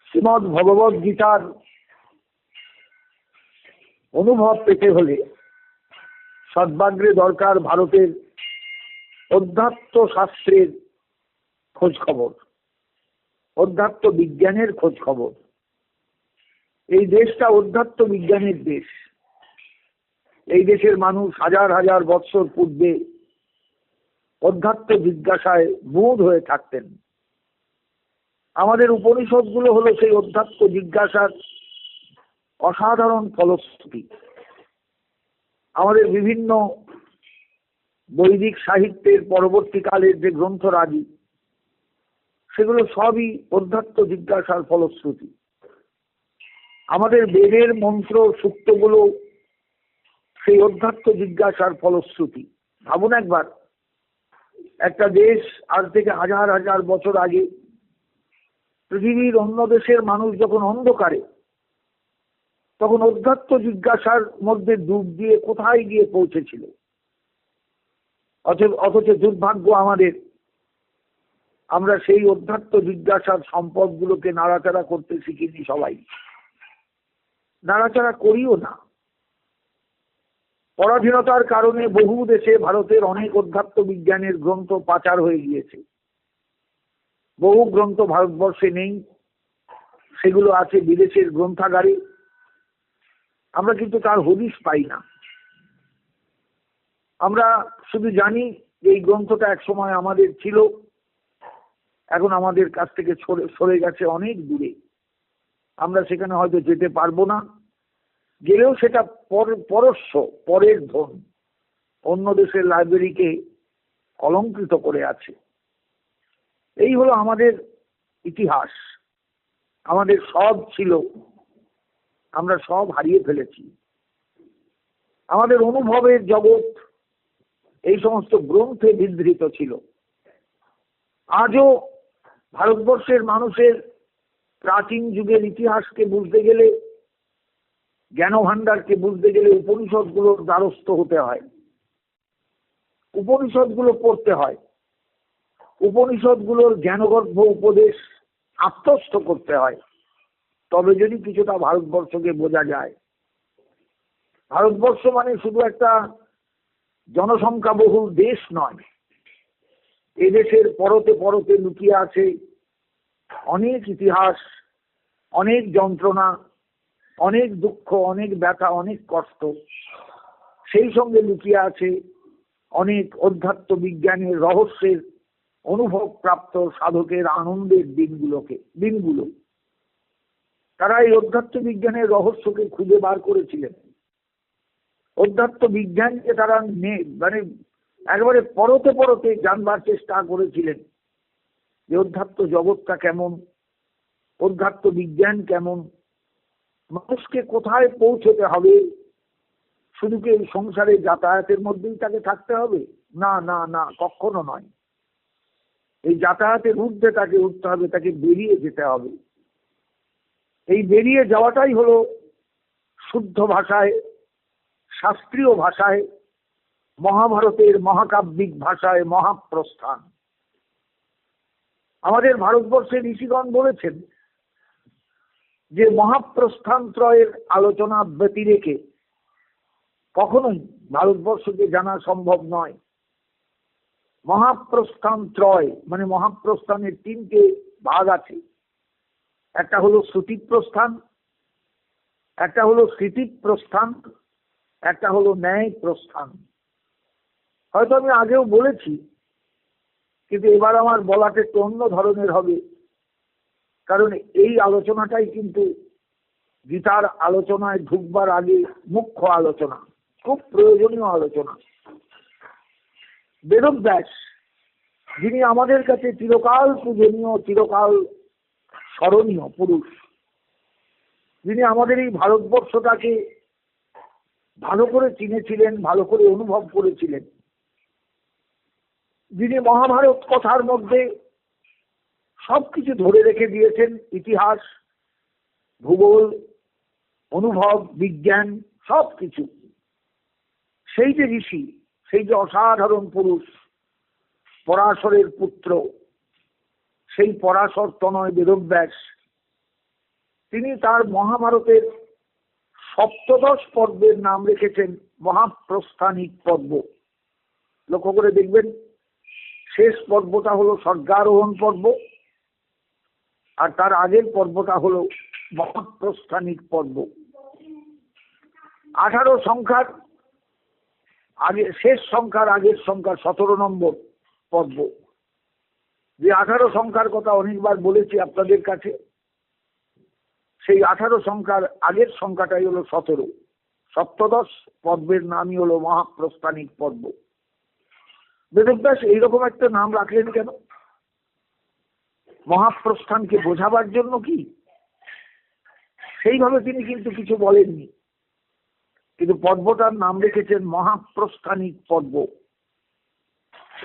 শ্রীমদ্ ভগবদ গীতার অনুভব পেতে হলে সর্বাগ্রে দরকার ভারতের অধ্যাত্ম শাস্ত্রের খোঁজ খবর, অধ্যাত্ম বিজ্ঞানের খোঁজ খবর। এই দেশটা অধ্যাত্ম বিজ্ঞানের দেশ। এই দেশের মানুষ হাজার হাজার বৎসর পূর্বে অধ্যাত্ম জিজ্ঞাসায় মুগ্ধ হয়ে থাকতেন। আমাদের উপনিষদগুলো হলো সেই অধ্যাত্ম জিজ্ঞাসার অসাধারণ ফলশ্রুতি। আমাদের বিভিন্ন বৈদিক সাহিত্যের পরবর্তীকালের যে গ্রন্থরাজি, সেগুলো সবই অধ্যাত্ম জিজ্ঞাসার ফলশ্রুতি। আমাদের বেদের মন্ত্র সূক্তগুলো সেই অধ্যাত্ম জিজ্ঞাসার ফলশ্রুতি। ভাবুন একবার, একটা দেশ আজ থেকে হাজার হাজার বছর আগে পৃথিবীর অন্য দেশের মানুষ যখন অন্ধকারে, তখন অধ্যাত্ম জিজ্ঞাসার মধ্যে ডুব দিয়ে কোথায় গিয়ে পৌঁছেছিল। অথচ দুর্ভাগ্য আমাদের, আমরা সেই অধ্যাত্ম জিজ্ঞাসার সম্পদগুলোকে নাড়াচাড়া করতে শিখিনি। সবাই নাড়াচাড়া করিও না। পরাধীনতার কারণে বহু দেশে ভারতের অনেক অধ্যাত্ম বিজ্ঞানের গ্রন্থ পাচার হয়ে গিয়েছে। বহু গ্রন্থ ভারতবর্ষে নেই, সেগুলো আছে বিদেশের গ্রন্থাগারে। আমরা কিন্তু তার হদিশ পাই না। আমরা শুধু জানি যে এই গ্রন্থটা একসময় আমাদের ছিল, এখন আমাদের কাছ থেকে সরে গেছে অনেক দূরে। আমরা সেখানে হয়তো যেতে পারবো না, গেলেও সেটা পরস্য, পরের ধন, অন্য দেশের লাইব্রেরিকে অলঙ্কৃত করে আছে। এই হলো আমাদের ইতিহাস। আমাদের সব ছিল, আমরা সব হারিয়ে ফেলেছি। আমাদের অনুভবের জগৎ এই সমস্ত গ্রন্থে বিধৃত ছিল। আজও ভারতবর্ষের মানুষের প্রাচীন যুগের ইতিহাসকে বুঝতে গেলে, জ্ঞানভাণ্ডারকে বুঝতে গেলে উপনিষদগুলোর দ্বারস্থ হতে হয়, উপনিষদগুলো পড়তে হয়, উপনিষদগুলোর জ্ঞানগর্ভ উপদেশ আত্মস্থ করতে হয়। তবে যদি কিছুটা ভারতবর্ষকে বোঝা যায়। ভারতবর্ষ মানে শুধু একটা জনসংখ্যাবহুল দেশ নয়। এদেশের পরতে পরতে লুকিয়ে আছে অনেক ইতিহাস, অনেক যন্ত্রণা, অনেক দুঃখ, অনেক ব্যথা, অনেক কষ্ট। সেই সঙ্গে লুকিয়ে আছে অনেক অধ্যাত্ম বিজ্ঞানের রহস্যের অনুভব প্রাপ্ত সাধকের আনন্দের দিনগুলো। তারা এই অধ্যাত্ম বিজ্ঞানের রহস্যকে খুঁজে বার করেছিলেন। অধ্যাত্ম বিজ্ঞানকে তারা মানে একেবারে পরতে পরতে জানবার চেষ্টা করেছিলেন যে অধ্যাত্ম জগৎটা কেমন, অধ্যাত্ম বিজ্ঞান কেমন, মানুষকে কোথায় পৌঁছতে হবে। শুধু কি এই সংসারে যাতায়াতের মধ্যেই তাকে থাকতে হবে? না না না, কখনো নয়। এই যাতায়াতের ঊর্ধ্বে তাকে উঠতে হবে, তাকে বেরিয়ে যেতে হবে। এই বেরিয়ে যাওয়াটাই হলো শুদ্ধ ভাষায়, শাস্ত্রীয় ভাষায়, মহাভারতের মহাকাব্যিক ভাষায় মহাপ্রস্থান। আমাদের ভারতবর্ষের ঋষিগণ বলেছেন যে মহাপ্রস্থান ত্রয়ের আলোচনা ব্যতিরেকে কখনোই ভারতবর্ষকে জানা সম্ভব নয়। মহাপ্রস্থান ত্রয় মানে মহাপ্রস্থানের তিনটে ভাগ আছে। একটা হলো শ্রুতি প্রস্থান, একটা হলো স্মৃতি প্রস্থান, একটা হলো ন্যায় প্রস্থান। হয়তো আমি আগেও বলেছি, কিন্তু এবার আমার বলাটা একটু অন্য ধরনের হবে, কারণ এই আলোচনাটাই কিন্তু গীতার আলোচনায় ঢুকবার আগে মুখ্য আলোচনা, খুব প্রয়োজনীয় আলোচনা। বেদব্যাস, যিনি আমাদের কাছে চিরকাল পূজনীয়, চিরকাল স্মরণীয় পুরুষ, যিনি আমাদের এই ভারতবর্ষটাকে ভালো করে চিনেছিলেন, ভালো করে অনুভব করেছিলেন, যিনি মহাভারত কথার মধ্যে সবকিছু ধরে রেখে দিয়েছেন, ইতিহাস, ভূগোল, অনুভব, বিজ্ঞান, সবকিছু। সেই যে ঋষি, সেই যে অসাধারণ পুরুষ, পরাশরের পুত্র, সেই পরাশর তনয় বেদব্যাস, তিনি তার মহাভারতের সপ্তদশ পর্বের নাম রেখেছেন মহাপ্রস্থানিক পর্ব। লক্ষ্য করে দেখবেন, শেষ পর্বটা হলো স্বর্গারোহণ পর্ব, আর তার আগের পর্বটা হলো মহাপ্রস্থানিক পর্ব। 18 সংখ্যার আগে, শেষ সংখ্যার আগের সংখ্যা 17 নম্বর পর্ব। যে 18 সংখ্যার কথা অনেকবার বলেছি আপনাদের কাছে, সেই 18 সংখ্যার আগের সংখ্যাটাই হলো 17। সপ্তদশ পর্বের নামই হলো মহাপ্রস্থানিক পর্ব। বেদব্যাস এইরকম একটা নাম রাখলেন কেন? মহাপ্রস্থানকে বোঝাবার জন্য কি? সেইভাবে তিনি কিন্তু কিছু বলেননি, কিন্তু পর্বটার নাম রেখেছেন মহাপ্রস্থানিক পর্ব।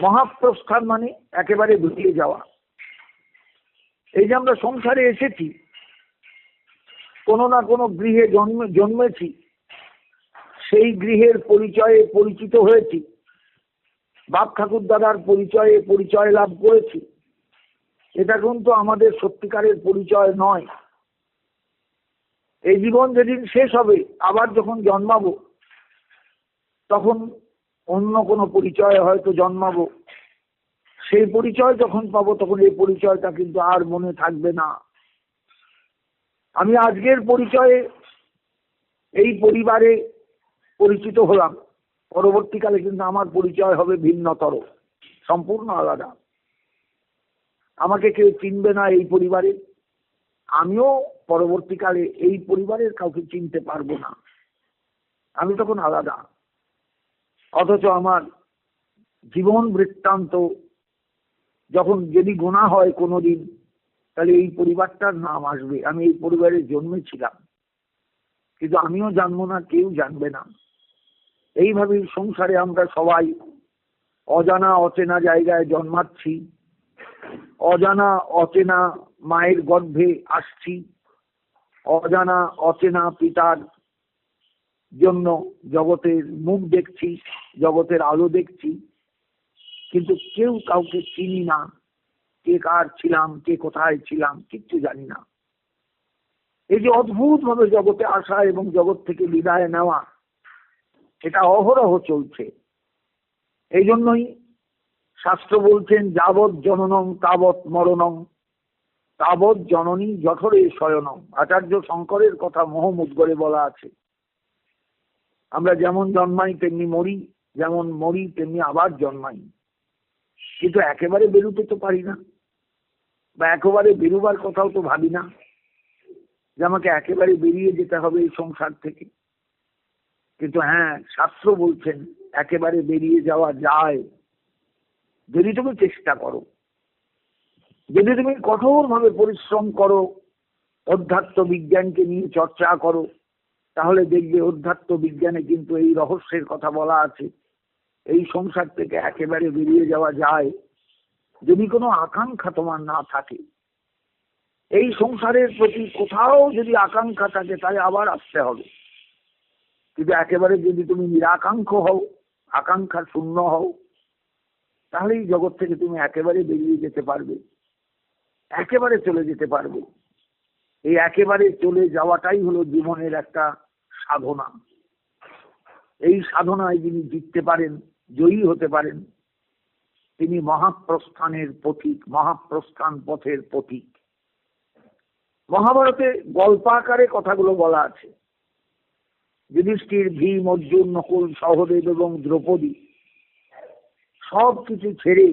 মহাপ্রস্থান মানে একেবারে বেরিয়ে যাওয়া। এই যে আমরা সংসারে এসেছি, কোনো না কোনো গৃহে জন্মেছি, সেই গৃহের পরিচয়ে পরিচিত হয়েছি, বাপ ঠাকুর দাদার পরিচয়ে পরিচয় লাভ করেছি। এটা কিন্তু আমাদের সত্যিকারের পরিচয় নয়। এই জীবন যেদিন শেষ হবে, আবার যখন জন্মাবো, তখন অন্য কোনো পরিচয়ে হয়তো জন্মাবো। সেই পরিচয় যখন পাবো, তখন এই পরিচয়টা কিন্তু আর মনে থাকবে না। আমি আজকের পরিচয়ে এই পরিবারে পরিচিত হলাম, পরবর্তীকালে কিন্তু আমার পরিচয় হবে ভিন্নতর, সম্পূর্ণ আলাদা। আমাকে কেউ চিনবে না এই পরিবারে, আমিও পরবর্তীকালে এই পরিবারের কাউকে চিনতে পারবো না। আমি তখন আলাদা। অথচ আমার জীবন বৃত্তান্ত যখন যদি গোনা হয় কোনোদিন, তাহলে এই পরিবারটার নাম আসবে, আমি এই পরিবারে জন্মেছিলাম। কিন্তু আমিও জানবো না, কেউ জানবে না। এইভাবেই সংসারে আমরা সবাই অজানা অচেনা জায়গায় জন্মাচ্ছি, অজানা অচেনা মায়ের গর্ভে আসছি, অজানা অচেনা পিতার জন্য জগতের মুখ দেখছি, জগতের আলো দেখছি, কিন্তু কেউ কাউকে চিনি না। কে কার ছিলাম, কে কোথায় ছিলাম, কিচ্ছু জানি না। এই যে অদ্ভুত ভাবে জগতে আসা এবং জগৎ থেকে বিদায় নেওয়া, এটা অহরহ চলছে। এই জন্যই শাস্ত্র বলছেন, যাবৎ জননং তাবৎ মরণং, তাবৎ জননী জঠরে শয়নং। আচার্য শঙ্করের কথা মোহমুদ্গরে বলা আছে। আমরা যেমন জন্মাই তেমনি মরি, যেমন মরি তেমনি আবার জন্মাই। কিন্তু একেবারে বেরোতে তো পারি না, বা একেবারে বেরোবার কথাও তো ভাবি না যে আমাকে একেবারে বেরিয়ে যেতে হবে এই সংসার থেকে। কিন্তু হ্যাঁ, শাস্ত্র বলছেন একেবারে বেরিয়ে যাওয়া যায় যদি তুমি চেষ্টা করো, যদি তুমি কঠোরভাবে পরিশ্রম করো, অধ্যাত্ম বিজ্ঞানকে নিয়ে চর্চা করো, তাহলে দেখবে অধ্যাত্ম বিজ্ঞানে কিন্তু এই রহস্যের কথা বলা আছে। এই সংসার থেকে একেবারে বেরিয়ে যাওয়া যায় যদি কোনো আকাঙ্ক্ষা তোমার না থাকে। এই সংসারের প্রতি কোথাও যদি আকাঙ্ক্ষা থাকে, তাহলে আবার আসতে হবে। কিন্তু একেবারে যদি তুমি নিরাকাঙ্ক্ষ হও, আকাঙ্ক্ষা শূন্য হও, তাহলে এই জগৎ থেকে তুমি একেবারে বেরিয়ে যেতে পারবে, একেবারে চলে যেতে পারবে। এই একেবারে চলে যাওয়াটাই হলো জীবনের একটা সাধনা। এই সাধনায় যিনি জিততে পারেন, জয়ী হতে পারেন, তিনি মহাপ্রস্থানের পথিক, মহাপ্রস্থান পথের পথিক। মহাভারতে গল্পাকারে কথাগুলো বলা আছে। যুধিষ্ঠির, ভীম, অর্জুন, নকুল, সহদেব এবং দ্রৌপদী সব কিছু ছেড়ে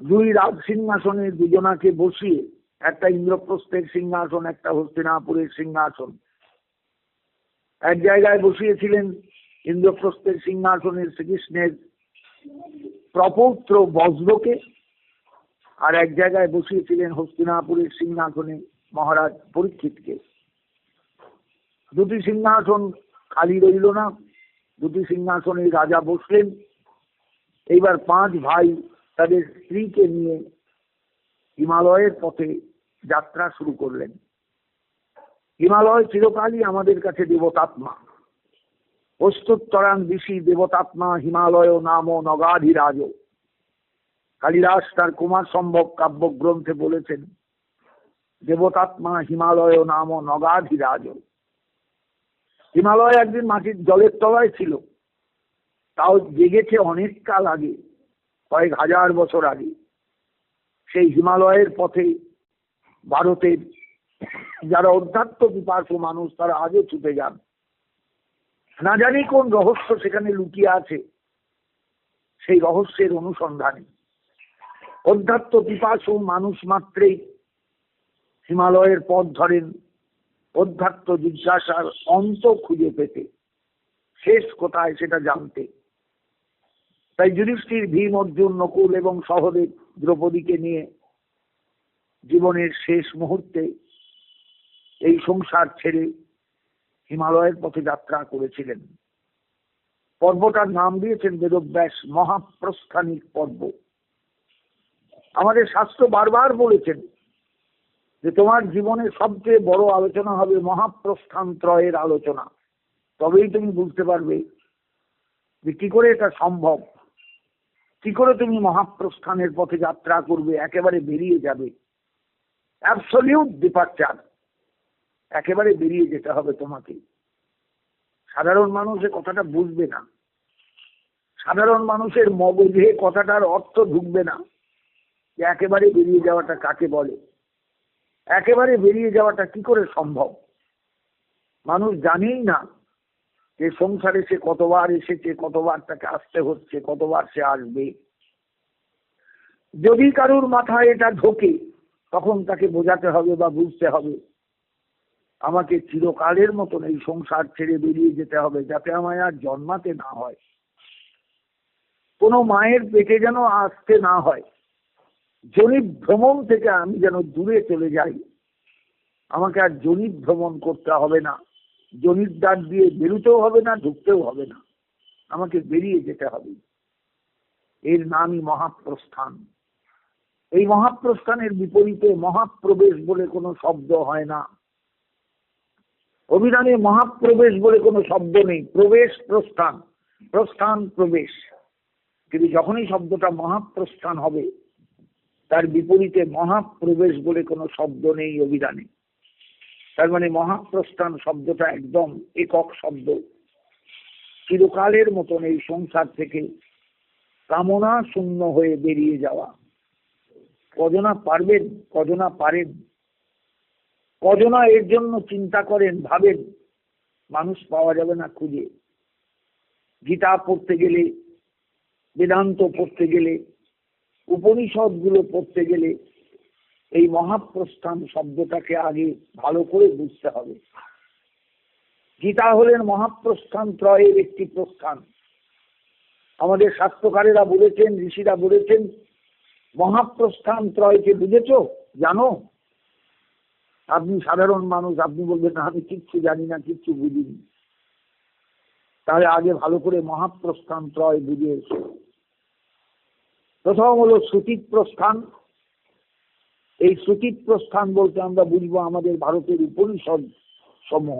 দুই রাজ সিংহাসনে দুজনাকে বসিয়ে, একটা ইন্দ্রপ্রস্থের সিংহাসন, একটা হস্তিনাপুরের সিংহাসন, এক জায়গায় বসিয়েছিলেন ইন্দ্রপ্রস্থের সিংহাসনের শ্রীকৃষ্ণের প্রপৌত্র বজ্রকে, আর এক জায়গায় বসিয়েছিলেন হস্তিনাপুরের সিংহাসনে মহারাজ পরীক্ষিতকে। দুটি সিংহাসন খালি রইল না, দুটি সিংহাসনে রাজা বসলেন। এইবার 5 ভাই তাদের স্ত্রীকে নিয়ে হিমালয়ের পথে যাত্রা শুরু করলেন। হিমালয় চিরকালই আমাদের কাছে দেবতাত্মা। বস্তুত্তরাং ঋষি দেবতাত্মা হিমালয় নাম নগাধিরাজ। কালিদাস তার কুমার সম্ভব কাব্যগ্রন্থে বলেছেন, দেবতাত্মা হিমালয় নাম নগাধিরাজ। হিমালয় একদিন মাটির জলের তলায় ছিল, তাও জেগেছে অনেক কাল আগে, কয়েক হাজার বছর আগে। সেই হিমালয়ের পথে ভারতের যারা অধ্যাত্ম পিপাসু মানুষ তারা আগে ছুটে যান। না জানি কোন রহস্য সেখানে লুকিয়ে আছে, সেই রহস্যের অনুসন্ধানে অধ্যাত্ম পিপাসু মানুষ মাত্রেই হিমালয়ের পথ ধরেন অধ্যাত্ম জিজ্ঞাসার অন্ত খুঁজে পেতে, শেষ কোথায় সেটা জানতে। তাই যুধিষ্ঠির, ভীম, অর্জুন, নকুল এবং সহদেব দ্রৌপদীকে নিয়ে জীবনের শেষ মুহূর্তে এই সংসার ছেড়ে হিমালয়ের পথে যাত্রা করেছিলেন। পর্বটার নাম দিয়েছেন বেদব্যাস মহাপ্রস্থানিক পর্ব। আমাদের শাস্ত্র বারবার বলেছেন যে তোমার জীবনের সবচেয়ে বড় আলোচনা হবে মহাপ্রস্থান ত্রয়ের আলোচনা। তবেই তুমি বুঝতে পারবে যে কি করে এটা সম্ভব, কি করে তুমি মহাপ্রস্থানের পথে যাত্রা করবে, একেবারে বেরিয়ে যাবে, অ্যাবসলিউট ডিপারচার, একেবারে বেরিয়ে যেতে হবে তোমাকে। সাধারণ মানুষ এ কথাটা বুঝবে না, সাধারণ মানুষের মগজে কথাটার অর্থ ঢুকবে না যে একেবারে বেরিয়ে যাওয়াটা কাকে বলে, একেবারে বেরিয়ে যাওয়াটা কি করে সম্ভব। মানুষ জানেই না যে সংসারে সে কতবার এসেছে, কতবার তাকে আসতে হচ্ছে, কতবার সে আসবে। যদি কারুর মাথায় এটা ঢোকে তখন তাকে বোঝাতে হবে বা বুঝতে হবে আমাকে চিরকালের মতন এই সংসার ছেড়ে বেরিয়ে যেতে হবে, যাতে আমায় আর জন্মাতে না হয়, কোনো মায়ের পেটে যেন আসতে না হয়, জনিত ভ্রমণ থেকে আমি যেন দূরে চলে যাই। আমাকে আর জনিত ভ্রমণ করতে হবে না, জনিত দ্বার দিয়ে বেরোতেও হবে না, ঢুকতেও হবে না, আমাকে বেরিয়ে যেতে হবে। এর নামই মহাপ্রস্থান। এই মহাপ্রস্থানের বিপরীতে মহাপ্রবেশ বলে কোনো শব্দ হয় না। অভিধানে মহাপ্রবেশ বলে কোনো শব্দ নেই। প্রবেশ প্রস্থান, প্রস্থান প্রবেশ। কিন্তু যখনই শব্দটা মহাপ্রস্থান হবে তার বিপরীতে মহাপ্রবেশ বলে কোনো শব্দ নেই অভিধানে। তার মানে মহাপ্রস্থান শব্দটা একদম একক শব্দ। চিরকালের মতন এই সংসার থেকে কামনা শূন্য হয়ে বেরিয়ে যাওয়া। কজনা পারবেন, কজনা পারেন, কজনা এর জন্য চিন্তা করেন, ভাবেন মানুষ পাওয়া যাবে না খুঁজে। গীতা পড়তে গেলে, বেদান্ত পড়তে গেলে, উপনিষদ গুলো পড়তে গেলে এই মহাপ্রস্থান শব্দটাকে আগে ভালো করে বুঝতে হবে। গীতা হলেন মহাপ্রস্থান ত্রয়ের একটি প্রস্থান। আমাদের শাস্ত্রকারেরা বলেছেন, ঋষিরা বলেছেন, মহাপ্রস্থান ত্রয়কে বুঝেছো, জানো? আপনি সাধারণ মানুষ, আপনি বলবেন না আমি কিচ্ছু জানি না, কিচ্ছু বুঝিনি। তাহলে আগে ভালো করে মহাপ্রস্থান ত্রয় বুঝে এসো। প্রথম হলো শ্রুতি প্রস্থান। এই শ্রুতি প্রস্থান বলতে আমরা বুঝবো আমাদের ভারতের উপনিষদ সমূহ।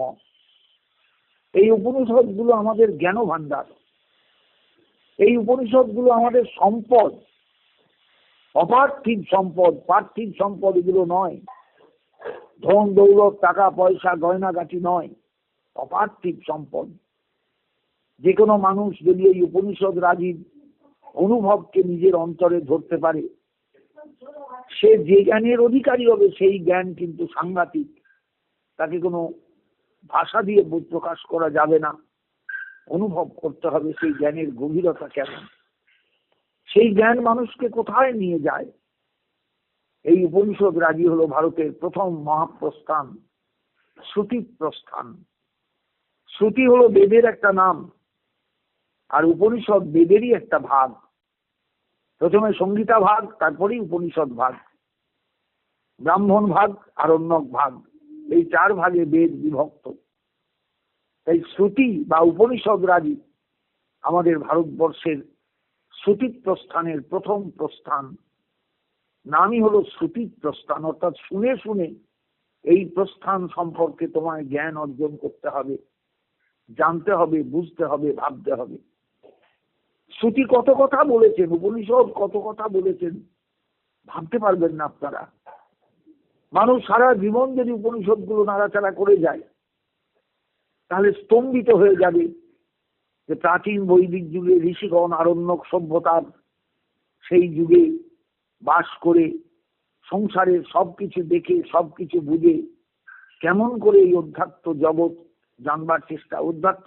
এই উপনিষদ গুলো আমাদের জ্ঞান ভান্ডার, এই উপনিষদ গুলো আমাদের সম্পদ, অপার্থিব সম্পদ, পার্থিব সম্পদ এগুলো নয়। ধন দৌলত, টাকা পয়সা, গয়নাগাটি নয়, অপার্থিব সম্পদ। যে কোনো মানুষ যদি এই উপনিষদ রাজির অনুভবকে নিজের অন্তরে ধরতে পারে, সে যে জ্ঞানের অধিকারী হবে সেই জ্ঞান কিন্তু সাংঘাতিক। তাকে কোনো ভাষা দিয়ে প্রকাশ করা যাবে না। অনুভব করতে হবে সেই জ্ঞানের গভীরতা কেমন, সেই জ্ঞান মানুষকে কোথায় নিয়ে যায়। এই উপনিষদ রাজি হলো ভারতের প্রথম মহাপ্রস্থান, শ্রুতি প্রস্থান। শ্রুতি হলো বেদের একটা নাম, আর উপনিষদ বেদেরই একটা ভাগ। প্রথমে সংহিতা ভাগ, তারপরেই উপনিষদ ভাগ। ব্রাহ্মণ ভাগ, আরণ্যক ভাগ, এই চার ভাগে বেদ বিভক্ত। এই শ্রুতি বা উপনিষদ রাজি আমাদের ভারতবর্ষের শ্রুতি প্রস্থানের প্রথম প্রস্থান। নামই হলো শ্রুতি প্রস্থান, অর্থাৎ শুনে শুনে এই প্রস্থান সম্পর্কে তোমায় জ্ঞান অর্জন করতে হবে, জানতে হবে, বুঝতে হবে, ভাবতে হবে। শ্রুতি কত কথা বলেছেন, উপনিষদ কত কথা বলেছেন, ভাবতে পারবেন না আপনারা। মানুষ সারা জীবন যদি উপনিষদগুলো নাড়াচাড়া করে যায় তাহলে স্তম্ভিত হয়ে যাবে যে প্রাচীন বৈদিক যুগে ঋষিগণ আরণ্যক সভ্যতার সেই যুগে বাস করে সংসারের সবকিছু দেখে সবকিছু বুঝে কেমন করে এই অধ্যাত্ম জগৎ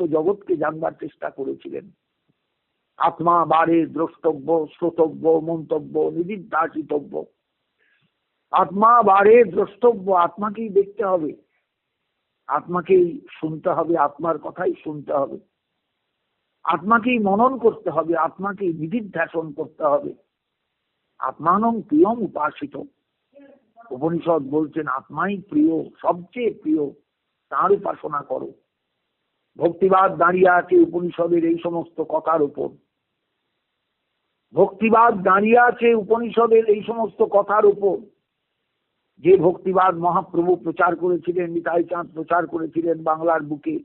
জগৎকে জানবার চেষ্টা করেছিলেন। আত্মা বারে দ্রষ্টব্য, শ্রোতব্য, মন্তব্য, নিদিধ্যাসিতব্য। আত্মা বারে দ্রষ্টব্য, আত্মাকেই দেখতে হবে, আত্মাকেই শুনতে হবে, আত্মার কথাই শুনতে হবে, আত্মাকেই মনন করতে হবে, আত্মাকেই নিদিধ্যাসন করতে হবে। আত্মানং প্রিয়ম উপাসিত। উপনিষদ বলছেন আত্মাই প্রিয়, সবচেয়ে প্রিয়, তার উপাসনা করো। ভক্তিবাদ দাঁড়িয়ে আছে উপনিষদের এই সমস্ত কথার উপর। ভক্তিবাদ দাঁড়িয়ে আছে উপনিষদের এই সমস্ত কথার উপর। যে ভক্তিবাদ মহাপ্রভু প্রচার করেছিলেন, নিতাই চাঁদ প্রচার করেছিলেন বাংলার বুকে,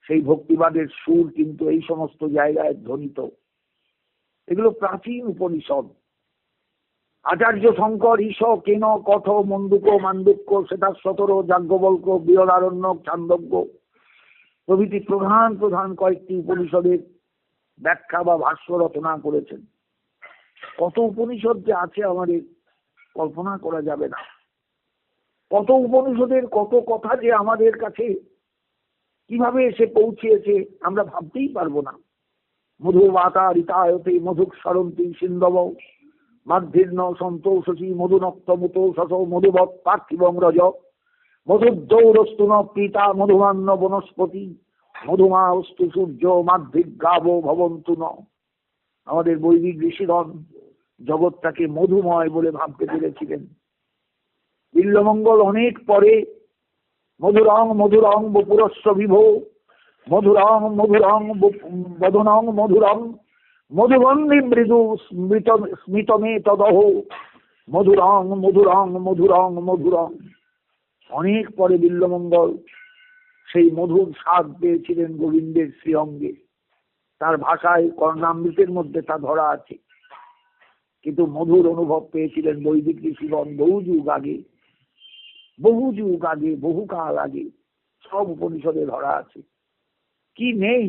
সেই ভক্তিবাদের সুর কিন্তু এই সমস্ত জায়গায় ধ্বনিত। এগুলো প্রাচীন উপনিষদ। আচার্য শঙ্কর ঈশ কেন কঠ মন্দুক মান্ডুক্য শ্বেতাশ্বতর যাজ্ঞবল্ক্য বৃহদারণ্যক ছান্দজ্ঞ প্রভৃতি প্রধান প্রধান কয়েকটি উপনিষদের ব্যাখ্যা বা ভাষ্য রচনা করেছেন। কত উপনিষদ যে আছে আমাদের কল্পনা করা যাবে না। কত উপনিষদের কত কথা যে আমাদের কাছে কিভাবে এসে পৌঁছিয়েছে আমরা ভাবতেই পারবো না। মধু বাতা ঋতায়তে মধুক সরন্তি সিন্ধব মাধ্যীর্ণ সন্তোষী মধুনক্ত মুত শস মধুবৎ পার্থিবং রজ মধুদ্যৌরস্তু ন পিতা মধুমান্য বনস্পতি মধুমা অস্তু সূর্য মাধ্যিগ্রাব ভবন্তু ন। আমাদের বৈদিক ঋষিগণ জগৎটাকে মধুময় বলে ভাবতে পেরেছিলেন। বিল্লমঙ্গল অনেক পরে মধুরং মধুরং বপুরস্ব বিভো মধুরং মধুরং বদনং মধুরং মধুবন্ধি মৃদু স্মিতমে তদহ মধুরং মধুরং মধুরং মধুরং। অনেক পরে বিল্লমঙ্গল সেই মধুর স্বাদ পেয়েছিলেন গোবিন্দের শ্রীঅঙ্গে। তার ভাষায় কর্ণামৃতের মধ্যে তা ধরা আছে। কিন্তু মধুর অনুভব পেয়েছিলেন বৈদিক ঋষিগণ বহু যুগ আগে, বহুকাল আগে। সব উপনিষদে ধরা আছে। কি নেই?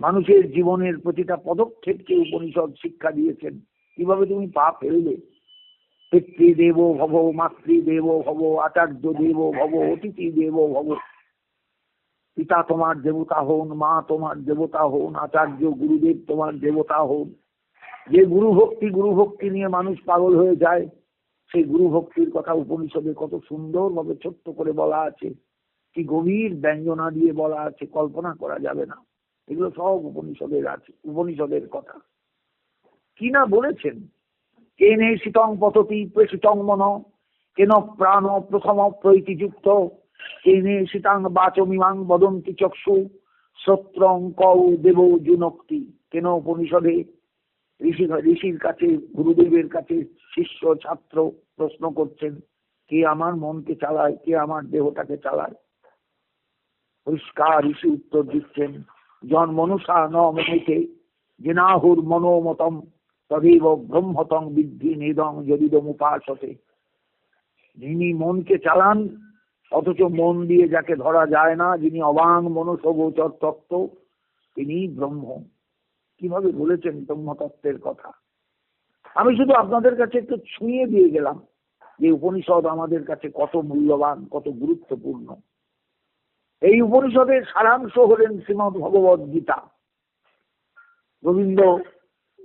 মানুষের জীবনের প্রতিটা পদক্ষেপকে উপনিষদ শিক্ষা দিয়েছেন। কিভাবে তুমি পা ফেলবে। পিতৃদেব ভব, মাতৃদেব ভব, আচার্য দেব ভব, অতিথি দেব ভব। পিতা তোমার দেবতা হন, মা তোমার দেবতা হন, আচার্য গুরুদেব তোমার দেবতা হন। যে গুরু ভক্তি নিয়ে মানুষ পাগল হয়ে যায়, সেই গুরু ভক্তির কথা উপনিষদে কত সুন্দরভাবে ছোট্ট করে বলা আছে। কি গভীর ব্যঞ্জনা দিয়ে বলা আছে, কল্পনা করা যাবে না। এগুলো সব উপনিষদের আছে, উপনিষদের কথা। কি না বলেছেন। কেনে শীতং পততি প্রশীতং মন কেন প্রাণ প্রথম প্রীতিযুক্ত কেনে শীতাং বাচমিমাং বদন্তি চক্ষু শ্রোত্রং কৌ দেব জুনক্তি। কেন উপনিষদে ঋষির কাছে, গুরুদেবের কাছে শিষ্য ছাত্র প্রশ্ন করছেন, কে আমার মনকে চালায়, কে আমার দেহটাকে চালায়। পরিষ্কার ঋষি উত্তর দিচ্ছেন, জন মনুষা ন মনুতে জেনাহুর মনোমতম তদেব ব্রহ্মতং বিদ্ধি নিদং যদিদম উপাসতে। যিনি মনকে চালান অথচ মন দিয়ে যাকে ধরা যায় না, যিনি অবাং মনুষ্য গোচর তত্ত্ব, তিনি ব্রহ্ম। কিভাবে বলেছেন ব্রহ্মতত্ত্বের কথা। আমি শুধু আপনাদের কাছে একটু ছুঁয়ে দিয়ে গেলাম যে উপনিষদ আমাদের কাছে কত মূল্যবান, কত গুরুত্বপূর্ণ। এই উপনিষদের সারাংশ হলেন শ্রীমদ্ ভগবদ গীতা। গোবিন্দ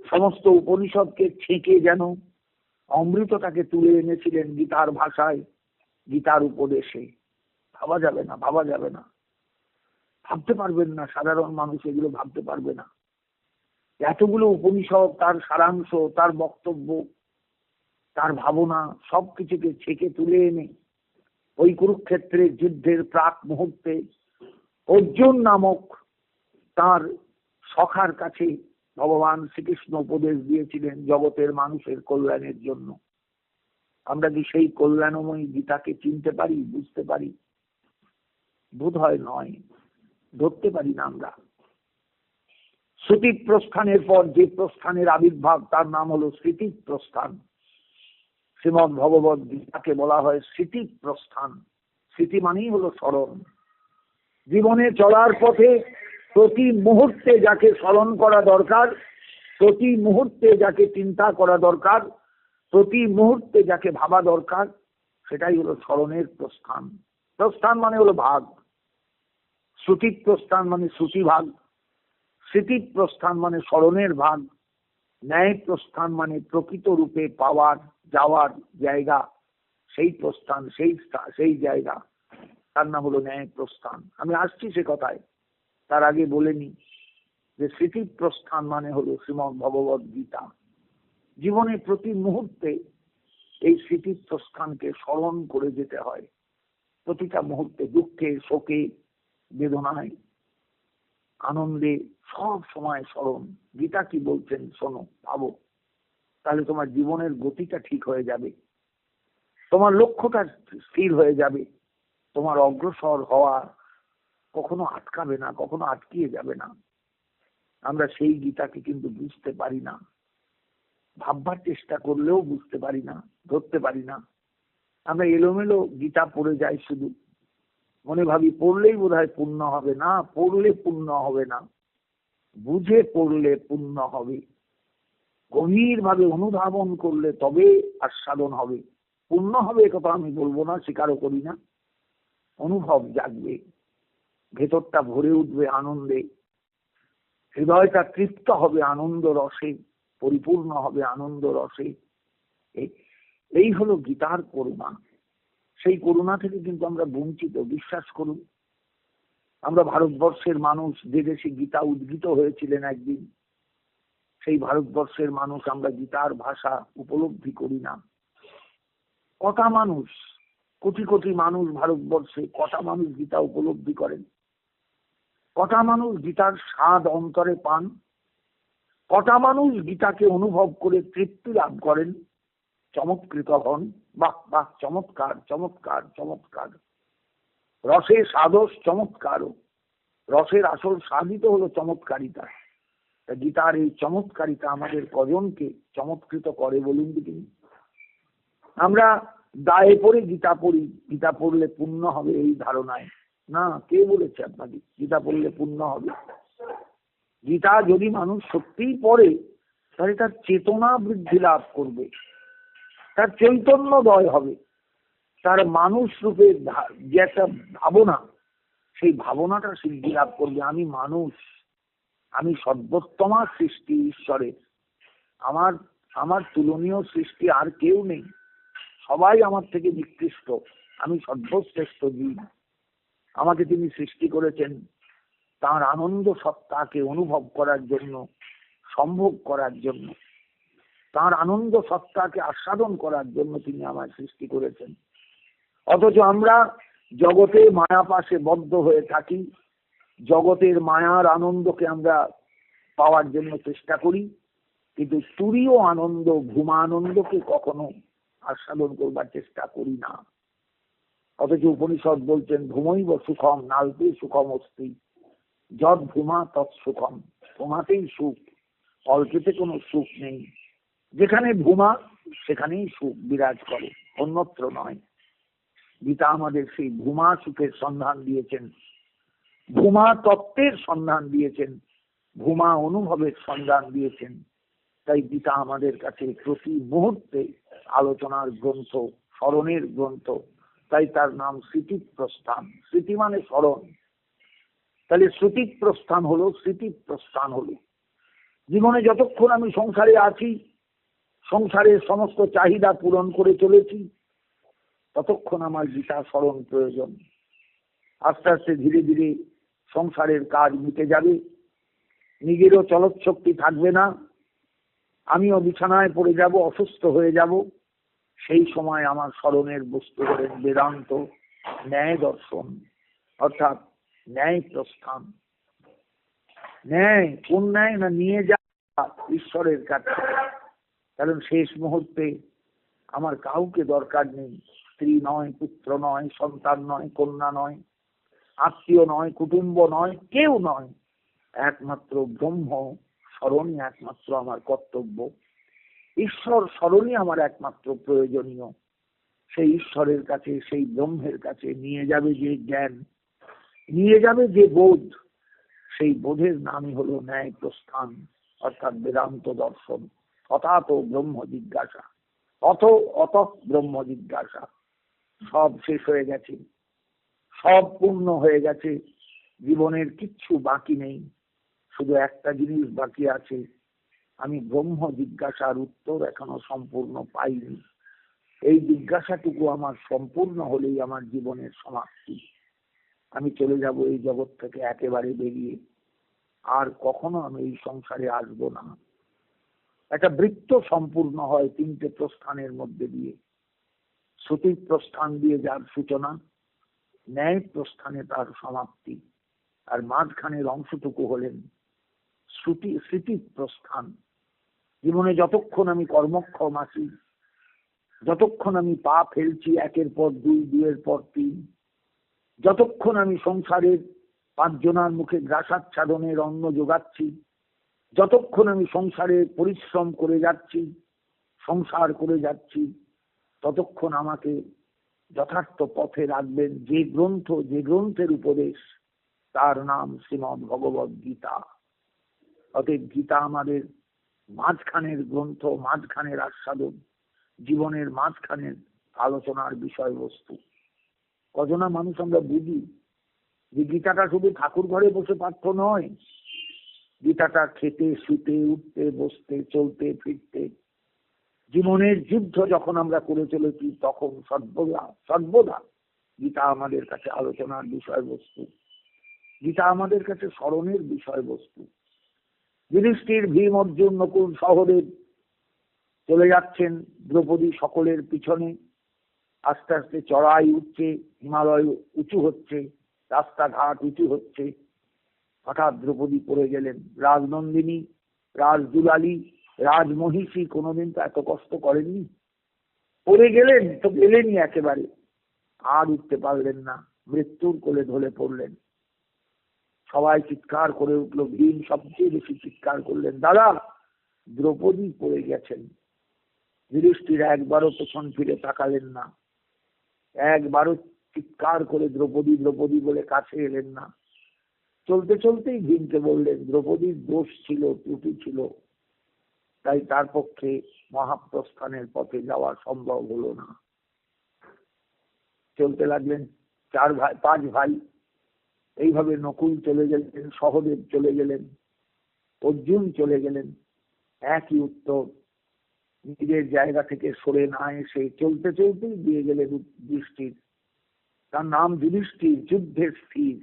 সমস্ত উপনিষদকে ছেঁকে যেন অমৃতটাকে তুলে এনেছিলেন গীতার ভাষায়, গীতার উপদেশে। ভাবা যাবে না, ভাবা যাবে না, ভাবতে পারবেন না। সাধারণ মানুষ এগুলো ভাবতে পারবে না। এতগুলো উপনিষদ, তার সারাংশ, তার বক্তব্য, তার ভাবনা সবকিছুকে ছেঁকে তুলে এনে ওই কুরুক্ষেত্রের যুদ্ধের প্রাক মুহূর্তে অর্জুন নামক তার সখার কাছে ভগবান শ্রীকৃষ্ণ উপদেশ দিয়েছিলেন জগতের মানুষের কল্যাণের জন্য। আমরা কি সেই কল্যাণময়ী গীতাকে চিনতে পারি, বুঝতে পারি? বোধ হয় নয়, ধরতে পারি না আমরা। শ্রুতি প্রস্থানের পর যে প্রস্থানের আবির্ভাব, তার নাম হলো স্মৃতি প্রস্থান। শ্রীমদ্ ভগবদ গীতাকে বলা হয় স্মৃতি প্রস্থান। স্মৃতি মানেই হলো স্মরণ। জীবনে চলার পথে প্রতি মুহূর্তে যাকে স্মরণ করা দরকার, প্রতি মুহূর্তে যাকে চিন্তা করা দরকার, প্রতি মুহূর্তে যাকে ভাবা দরকার, সেটাই হলো স্মরণের প্রস্থান। প্রস্থান মানে হলো ভাগ। শ্রুতি প্রস্থান মানে শ্রুতি ভাগ, স্মৃতি প্রস্থান মানে স্মরণের ভাগ, ন্যায় প্রস্থান মানে প্রকৃত রূপে পাওয়ার যাওয়ার জায়গা, সেই প্রস্থান, সেই জায়গা, তার নাম হলো ন্যায় প্রস্থান। আমি আসছি সে কথায়, তার আগে বলে নি যে স্মৃতি প্রস্থান মানে হলো শ্রীমদ্ ভগবদ গীতা। জীবনে প্রতি মুহূর্তে এই স্মৃতি প্রস্থানকে স্মরণ করে যেতে হয়। প্রতিটা মুহূর্তে দুঃখে, শোকে, বেদনায়, আনন্দে, সব সময় স্মরণ। গীতা কি বলছেন শোনো, ভাবো, তাহলে তোমার জীবনের গতিটা ঠিক হয়ে যাবে, তোমার লক্ষ্যটা স্থির হয়ে যাবে, তোমার অগ্রসর হওয়া কখনো আটকাবে না, কখনো আটকিয়ে যাবে না। আমরা সেই গীতাকে কিন্তু বুঝতে পারি না, ভাববার চেষ্টা করলেও বুঝতে পারি না, ধরতে পারি না। আমরা এলোমেলো গীতা পড়ে যাই, শুধু মনে ভাবি পড়লেই বোধহয় পুণ্য হবে। না, পড়লে পুণ্য হবে না, বুঝে পড়লে পুণ্য হবে। গভীর ভাবে অনুধাবন করলে তবে আস্বাদন হবে। পুণ্য হবে কথা আমি বলবো না, স্বীকারও করি না। অনুভব জাগবে, ভেতরটা ভরে উঠবে আনন্দে, হৃদয়টা তৃপ্ত হবে আনন্দ রসে, পরিপূর্ণ হবে আনন্দ রসে। এই হলো গীতার করুণা। সেই করুণা থেকে কিন্তু আমরা বঞ্চিত। বিশ্বাস করুন, আমরা ভারতবর্ষের মানুষ, যে দেশে গীতা উদ্গীত হয়েছিলেন একদিন, সেই ভারতবর্ষের মানুষ আমরা গীতার ভাষা উপলব্ধি করি না। কটা মানুষ, কোটি কোটি মানুষ ভারতবর্ষে, কটা মানুষ গীতা উপলব্ধি করেন? কটা মানুষ গীতার স্বাদ অন্তরে পান? কটা মানুষ গীতাকে অনুভব করে তৃপ্তি লাভ করেন, চমৎকৃত হন? বাহ বাহ, চমৎকার চমৎকার চমৎকার। রসের স্বাদস চমৎকার। রসের আসল স্বাদই তো হলো চমৎকারিতা। গীতার এই চমৎকারিতা আমাদের কজনকে চমৎকৃত করে বলুন দিদি? আমরা দায়ে পড়ে গীতা পড়ি, গীতা পড়লে পুণ্য হবে এই ধারণায়। না, কে বলেছে আপনাকে গীতা পড়লে পুণ্য হবে? গীতা যদি মানুষ সত্যিই পড়ে, তাহলে তার চেতনা বৃদ্ধি লাভ করবে, তার চৈতন্যদয় হবে, তার মানুষ রূপে যে একটা ভাবনা, সেই ভাবনাটা সিদ্ধি লাভ করবে। আমি মানুষ, আমি সর্বোত্তমা সৃষ্টি ঈশ্বরের, আমার আমার তুলনীয় সৃষ্টি আর কেউ নেই, সবাই আমার থেকে নিকৃষ্ট, আমি সর্বশ্রেষ্ঠ জীব। আমাকে তিনি সৃষ্টি করেছেন তার আনন্দ সত্তাকে অনুভব করার জন্য, সম্ভোগ করার জন্য, তার আনন্দ সত্তাকে আস্বাদন করার জন্য তিনি আমায় সৃষ্টি করেছেন। অথচ আমরা জগতে মায়া পাশে বদ্ধ হয়ে থাকি, জগতের মায়ার আনন্দকে আমরা পাওয়ার জন্য চেষ্টা করি, কিন্তু তুরীয় আনন্দ, ভূমানন্দকে কখনো আস্বাদন করবার চেষ্টা করি না। অথচ উপনিষদ বলছেন ভূমৈব সুখম নাল্পে সুখম অস্তি, যৎ ভূমা তৎ সুখম। ভূমাতেই সুখ, অল্পেতে কোনো সুখ নেই। যেখানে ভূমা সেখানেই সুখ বিরাজ করে, অন্যত্র নয়। গীতা আমাদের সেই ভূমা সুখের সন্ধান দিয়েছেন, ভূমা তত্ত্বের সন্ধান দিয়েছেন, ভূমা অনুভবের সন্ধান দিয়েছেন। তাই গীতা আমাদের কাছে প্রতি মুহূর্তে আলোচনার গ্রন্থ, স্মরণের গ্রন্থ। তাই তার নাম স্মৃতি প্রস্থান। স্মৃতি মানে স্মরণ। তাহলে শ্রুতি প্রস্থান হলো, স্মৃতি প্রস্থান হলো। জীবনে যতক্ষণ আমি সংসারে আছি, সংসারের সমস্ত চাহিদা পূরণ করে চলেছি, ততক্ষণ আমার গীতা স্মরণ প্রয়োজন। আস্তে আস্তে ধীরে ধীরে সংসারের কাজ মিটে যাবে, নিজেরও চলৎ শক্তি থাকবে না, আমিও বিছানায় পড়ে যাব, অসুস্থ হয়ে যাব। সেই সময় আমার স্মরণের বস্তু হলেন বেদান্ত, ন্যায় দর্শন, অর্থাৎ ন্যায় প্রস্থান। ন্যায় কোন ন্যায়? না নিয়ে যা ঈশ্বরের কাছে। কারণ শেষ মুহূর্তে আমার কাউকে দরকার নেই। স্ত্রী নয়, পুত্র নয়, সন্তান নয়, কন্যা নয়, আত্মীয় নয়, কুটুম্ব নয়, কেউ নয়, একমাত্র ব্রহ্ম স্মরণই একমাত্র আমার কর্তব্য। ঈশ্বর স্মরণই আমার একমাত্র প্রয়োজনীয়। সেই ঈশ্বরের কাছে, সেই ব্রহ্মের কাছে নিয়ে যাবে যে জ্ঞান, নিয়ে যাবে যে বোধ, সেই বোধের নামই হলো ন্যায় প্রস্থান, অর্থাৎ বেদান্ত দর্শন। অথাত ব্রহ্ম জিজ্ঞাসা, অত ব্রহ্ম জিজ্ঞাসা। সব শেষ হয়ে গেছে, সব পূর্ণ হয়ে গেছে, জীবনের কিচ্ছু বাকি নেই, শুধু একটা জিনিস বাকি আছে। আমি ব্রহ্ম জিজ্ঞাসার উত্তর এখনো সম্পূর্ণ পাইনি। এই জিজ্ঞাসাটুকু আমার সম্পূর্ণ হলেই আমার জীবনের সমাপ্তি। আমি চলে যাব এই জগৎ থেকে একেবারে বেরিয়ে, আর কখনো আমি এই সংসারে আসবো না। একটা বৃত্ত সম্পূর্ণ হয় তিনটে প্রস্থানের মধ্যে দিয়ে। শ্রুতি প্রস্থান দিয়ে যার সূচনা, ন্যায় প্রস্থানে তার সমাপ্তি, আর মাঝখানের অংশটুকু হলেন স্মৃতি প্রস্থান। জীবনে যতক্ষণ আমি কর্মক্ষম আছি, যতক্ষণ আমি পা ফেলছি একের পর দুই, দুইয়ের পর তিন, যতক্ষণ আমি সংসারের পাঁচজনার মুখে গ্রাসাচ্ছাদনের অন্ন যোগাচ্ছি, যতক্ষণ আমি সংসারে পরিশ্রম করে যাচ্ছি, সংসার করে যাচ্ছি, ততক্ষণ আমাকে যথার্থ পথে রাখবেন যে গ্রন্থ, যে গ্রন্থের উপদেশ, তার নাম শ্রীমদ্ ভগবদ গীতা। অতএব গীতা আমাদের মাঝখানের গ্রন্থ, মাঝখানের আস্বাদন, জীবনের মাঝখানের আলোচনার বিষয়বস্তু। কজনা মানুষ আমরা বুঝি যে গীতাটা শুধু ঠাকুর ঘরে বসে পাঠ্য নয়, গীতাটা খেতে, শুতে, উঠতে, বসতে, চলতে, ফিরতে, জীবনের যুদ্ধ যখন আমরা করে চলেছি তখন সর্বদা গীতা আমাদের কাছে আলোচনার বিষয়বস্তু, গীতা আমাদের কাছে স্মরণের বিষয়বস্তু। যুধিষ্ঠির, ভীম, অর্জুন, নকুল, সহদেব চলে যাচ্ছেন দ্রৌপদী সকলের পিছনে। আস্তে আস্তে চড়াই উঠছে, হিমালয় উঁচু হচ্ছে, রাস্তাঘাট উঁচু হচ্ছে। হঠাৎ দ্রৌপদী পড়ে গেলেন। রাজনন্দিনী, রাজদুলালী, রাজমহিষী কোনোদিন তো এত কষ্ট করেননি। পড়ে গেলেন তো গেলেনই একেবারে, আর উঠতে পারলেন না, মৃত্যুর কোলে ঢলে পড়লেন। সবাই চিৎকার করে উঠলো। ভীম সবচেয়ে বেশি চিৎকার করলেন, দাদা দ্রৌপদী পড়ে গেছেন। যুধিষ্ঠির একবারও পেছন ফিরে তাকালেন না, একবারও চিৎকার করে দ্রৌপদী দ্রৌপদী বলে কাছে এলেন না। চলতে চলতেই ভীমকে বললেন, দ্রৌপদীর দোষ ছিল, ত্রুটি ছিল, তাই তার পক্ষে মহাপ্রস্থানের পথে যাওয়া সম্ভব হলো না। চলতে লাগলেন চার ভাই, পাঁচ ভাই। এইভাবে নকুল চলে গেলেন, সহদেব চলে গেলেন, অর্জুন চলে গেলেন। একই উত্তর, নিজের জায়গা থেকে সরে না এসে চলতে চলতেই দিয়ে গেলেন যুধিষ্ঠির। তার নাম যুধিষ্ঠির, যুদ্ধের স্থির।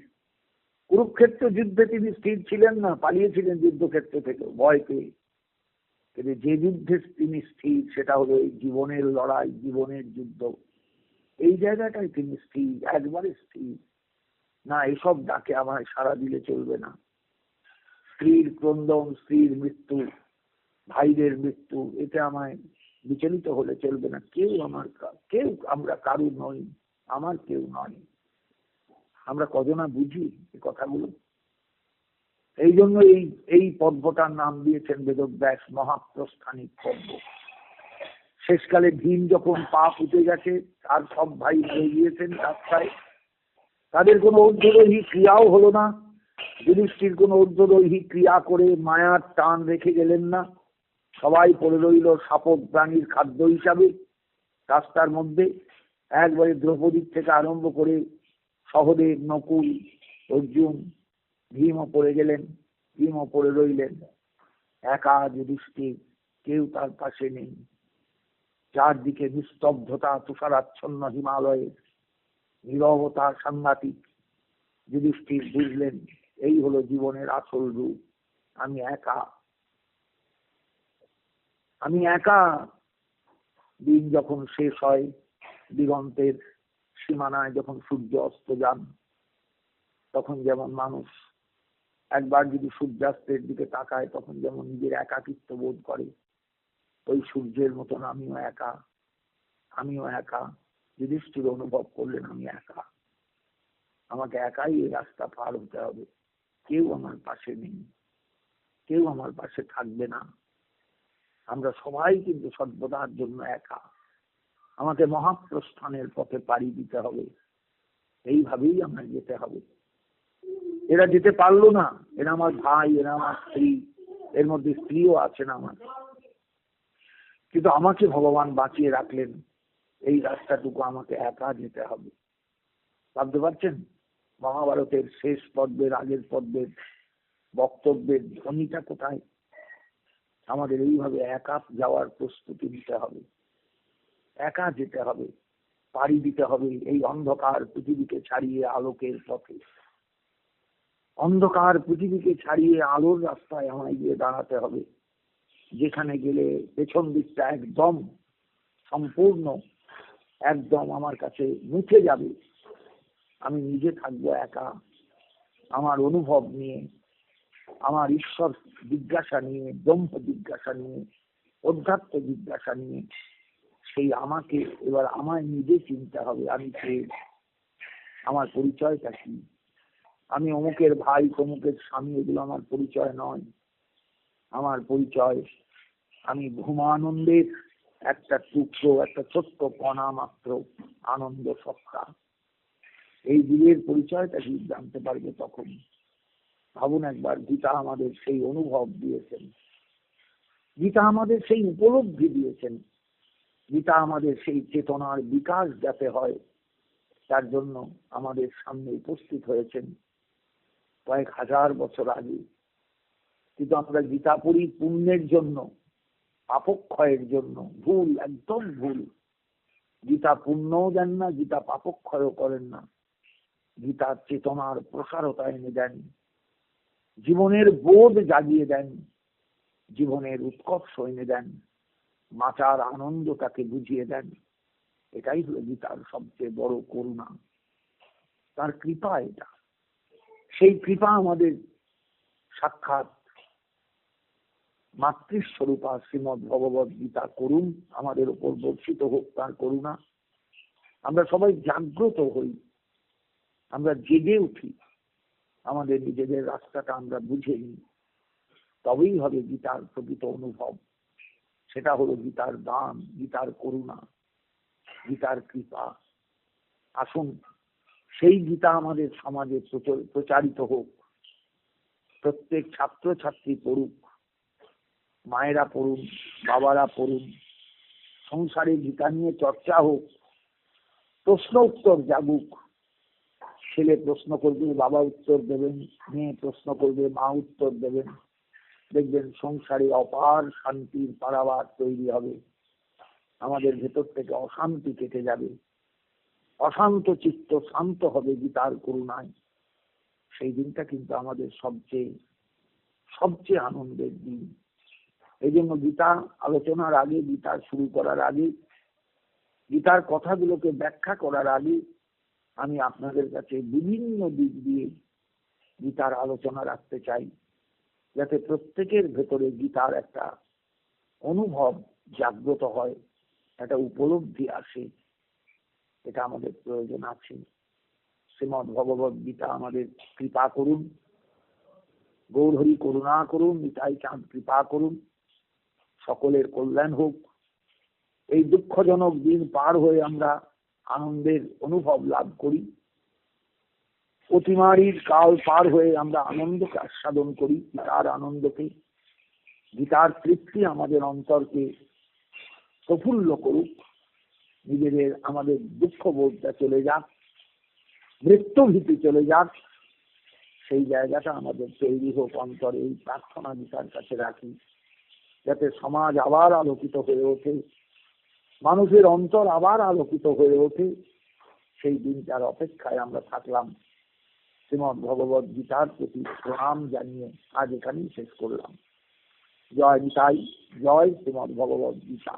কুরুক্ষেত্র যুদ্ধে তিনি স্থির ছিলেন না, পালিয়েছিলেন যুদ্ধক্ষেত্র থেকে ভয় পেয়ে। কিন্তু যে যুদ্ধে তিনি স্থির সেটা হলো এই জীবনের লড়াই, জীবনের যুদ্ধ। এই জায়গাটাই তিনি স্থির, একবারে স্থির। না, এসব ডাকে আমায় সাড়া দিলে চলবে না। স্ত্রীর ক্রন্দন, স্ত্রীর মৃত্যু, ভাইদের মৃত্যু, এতে আমায় বিচলিত হলে চলবে না। কেউ আমরা কারু নই, আমার কেউ নয়। আমরা কজনা বুঝি এই কথাগুলো? এই জন্য এই পর্বটার নাম দিয়েছেন বেদব্যাস মহাপ্রস্থানিক পর্ব। শেষকালে ভীম যখন পা ফুটে গেছে, আর সব ভাই হয়ে গিয়েছেন রাস্তায়, তাদের কোনো ঊর্ধ্বদৈহিক ক্রিয়াও হলো না। যুধিষ্ঠির কোনো ঊর্ধ্বদৈহিক ক্রিয়া করে মায়ার টান রেখে গেলেন না। সবাই পড়ে রইল সাপক প্রাণীর খাদ্য হিসাবে রাস্তার মধ্যে। একবারে দ্রৌপদীর থেকে আরম্ভ করে সহদেব, নকুল, অর্জুন, ভীমও পড়ে গেলেন, ভীমও পড়ে রইলেন। একা যুধিষ্ঠির, কেউ তার পাশে নেই। চারদিকে নিস্তব্ধতা, তুষারাচ্ছন্ন হিমালয়ে, নীরবতা সাংঘাতিক। যুধিষ্ঠির বুঝলেন এই হলো জীবনের আসল রূপ, আমি একা, আমি একা। দিন যখন শেষ হয়, দিগন্তের সীমানায় যখন সূর্য অস্ত যান, তখন যেমন মানুষ একবার যদি সূর্যাস্তের দিকে তাকায় তখন যেমন নিজের একাকিত্ব বোধ করে, ওই সূর্যের মতন আমিও একা, আমিও একা। যুধিষ্ঠির অনুভব করলেন আমি একা, আমাকে একাই এই রাস্তা পার হতে হবে, কেউ আমার পাশে নেই, কেউ আমার পাশে থাকবে না। আমরা সবাই কিন্তু সর্বদার জন্য একা। আমাকে মহাপ্রস্থানের পথে পাড়ি দিতে হবে, এইভাবেই আমরা যেতে হবে। এরা যেতে পারলো না, এরা আমার ভাই, এরা আমার স্ত্রী, এর মধ্যে স্ত্রীও আছেন আমার, কিন্তু আমাকে ভগবান বাঁচিয়ে রাখলেন। এই রাস্তাটুকু আমাকে একা যেতে হবে। ভাবতে পারছেন মহাভারতের শেষ পর্বের আগের পর্বের বক্তব্যের ধ্বনিটা কোথায়? আমাদের এইভাবে একা যাওয়ার প্রস্তুতি নিতে হবে, একা যেতে হবে, পাড়ি দিতে হবে এই অন্ধকার পৃথিবীকে ছাড়িয়ে আলোকের পথে। অন্ধকার পৃথিবীকে ছাড়িয়ে আলোর রাস্তায় আমায় গিয়ে দাঁড়াতে হবে, যেখানে গেলে পেছন দিকটা একদম সম্পূর্ণ একদম আমার কাছে মুছে যাবে। আমি নিজে থাকবো একা, আমার অনুভব নিয়ে, আমার ঈশ্বর জিজ্ঞাসা নিয়ে, ব্রহ্ম জিজ্ঞাসা নিয়ে, অধ্যাত্ম জিজ্ঞাসা নিয়ে। সেই আমাকে এবার আমায় নিজে চিনতে হবে। আমি কে, আমার পরিচয়টা কি? আমি অমুকের ভাই, তমুকের স্বামী, এগুলো আমার পরিচয় নয়। আমার পরিচয় আমি ভূমানন্দের একটা টুকরো, একটা ছোট্ট কণা মাত্র, আনন্দ সত্তা। এই জীবের পরিচয়টা কি জানতে পারবে তখন। ভাবুন একবার, গীতা আমাদের সেই অনুভব দিয়েছেন, গীতা আমাদের সেই উপলব্ধি দিয়েছেন, গীতা আমাদের সেই চেতনার বিকাশ যাতে হয় তার জন্য আমাদের সামনে উপস্থিত হয়েছেন কয়েক হাজার বছর আগে। কিন্তু আমরা গীতা পড়ি পুণ্যের জন্য, পাপক্ষয়ের জন্য। ভুল, একদম ভুল। গীতা পুণ্যও দেন না, গীতা পাপক্ষয়ও করেন না। গীতার চেতনার প্রসারতা এনে দেন, জীবনের বোধ জাগিয়ে দেন, জীবনের উৎকর্ষ এনে দেন, বাঁচার আনন্দটাকে বুঝিয়ে দেন। এটাই হলো গীতার সবচেয়ে বড় করুণা, তার কৃপা এটা। সেই কৃপা আমাদের সাক্ষাৎ মাতৃস্বরূপা শ্রীমদ ভগবত গীতা করুন আমাদের উপর বর্ষিত হোক তার করুণা। আমরা সবাই জাগ্রত হই, আমরা জেগে উঠি, আমাদের নিজেদের রাস্তাটা আমরা বুঝে নিই, তবেই হবে গীতার প্রকৃত অনুভব। সেটা হলো গীতার দান, গীতার করুণা, গীতার কৃপা। আসুন সেই গীতা আমাদের সমাজে প্রচারিত হোক। প্রত্যেক ছাত্রছাত্রী পড়ুক, মায়েরা পড়ুন, বাবারা পড়ুন, সংসারে গীতা নিয়ে চর্চা হোক, প্রশ্ন উত্তর জাগুক। ছেলে প্রশ্ন করবে, বাবা উত্তর দেবেন, মেয়ে প্রশ্ন করবে, মা উত্তর দেবেন। দেখবেন সংসারে অপার শান্তির পারাবার তৈরি হবে। আমাদের ভেতর থেকে অশান্তি কেটে যাবে, অশান্ত চিত্ত শান্ত হবে গীতার করুণায়। সেই দিনটা কিন্তু আমাদের সবচেয়ে আনন্দের দিন। এই জন্য গীতা আলোচনার আগে, গীতা শুরু করার আগে, গীতার কথাগুলোকে ব্যাখ্যা করার আগে আমি আপনাদের কাছে বিভিন্ন দিক দিয়ে গীতার আলোচনা রাখতে চাই, যাতে প্রত্যেকের ভেতরে গীতার একটা অনুভব জাগ্রত হয়, একটা উপলব্ধি আসে। এটা আমাদের প্রয়োজন আছে। শ্রীমদ ভগবত গীতা আমাদের কৃপা করুন, গৌরহরি করুণা করুন, নিতাই চাঁদ কৃপা করুন, সকলের কল্যাণ হোক। এই দুঃখজনক দিন পার হয়ে আমরা আনন্দের অনুভব লাভ করি, অতিমারীর কাল পার হয়ে আমরা আনন্দকে আস্বাদন করি, গীতার আনন্দকে। গীতার তৃপ্তি আমাদের অন্তরকে প্রফুল্ল করুক, নিজেদের আমাদের দুঃখ বোধটা চলে যাক, মৃত্যু ভীতি চলে যাক, সেই জায়গাটা আমাদের তৈরি হোক অন্তরে। এই প্রার্থনা গীতার কাছে রাখি, যাতে সমাজ আবার আলোকিত হয়ে ওঠে, মানুষের অন্তর আবার আলোকিত হয়ে ওঠে। সেই দিনটার অপেক্ষায় আমরা থাকলাম। শ্রীমদ ভগবত গীতার প্রতি প্রণাম জানিয়ে আজ এখানেই শেষ করলাম। জয় নিতাই, জয় শ্রীমদ ভগবত গীতা।